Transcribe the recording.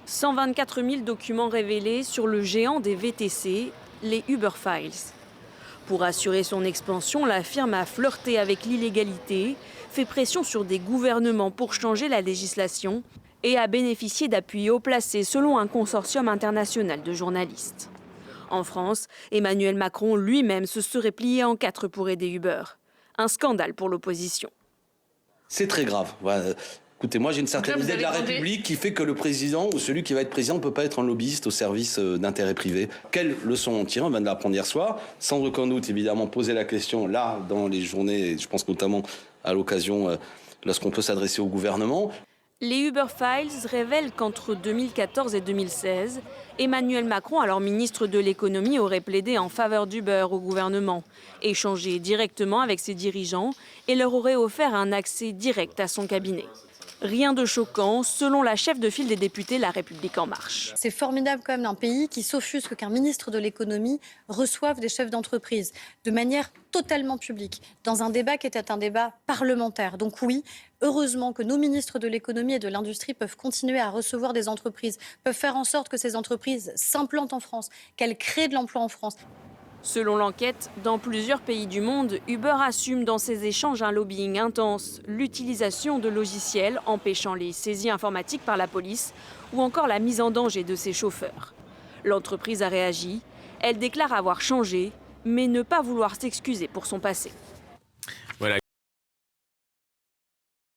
124 000 documents révélés sur le géant des VTC, les Uber Files. Pour assurer son expansion, la firme a flirté avec l'illégalité, fait pression sur des gouvernements pour changer la législation et a bénéficié d'appuis haut placés selon un consortium international de journalistes. En France, Emmanuel Macron lui-même se serait plié en quatre pour aider Uber. Un scandale pour l'opposition. C'est très grave. Voilà. Écoutez, moi j'ai une certaine idée de la République qui fait que le président ou celui qui va être président ne peut pas être un lobbyiste au service d'intérêts privés. Quelle leçon on tire? On vient de l'apprendre hier soir. Sans aucun doute, évidemment, poser la question là, dans les journées, et je pense notamment à l'occasion, lorsqu'on peut s'adresser au gouvernement. Les Uber Files révèlent qu'entre 2014 et 2016, Emmanuel Macron, alors ministre de l'économie, aurait plaidé en faveur d'Uber au gouvernement, échangé directement avec ses dirigeants et leur aurait offert un accès direct à son cabinet. Rien de choquant, selon la chef de file des députés La République En Marche. C'est formidable quand même d'un pays qui s'offusque qu'un ministre de l'économie reçoive des chefs d'entreprise de manière totalement publique, dans un débat qui était un débat parlementaire. Donc oui, heureusement que nos ministres de l'économie et de l'industrie peuvent continuer à recevoir des entreprises, peuvent faire en sorte que ces entreprises s'implantent en France, qu'elles créent de l'emploi en France. Selon l'enquête, dans plusieurs pays du monde, Uber assume dans ses échanges un lobbying intense, l'utilisation de logiciels empêchant les saisies informatiques par la police ou encore la mise en danger de ses chauffeurs. L'entreprise a réagi, elle déclare avoir changé, mais ne pas vouloir s'excuser pour son passé.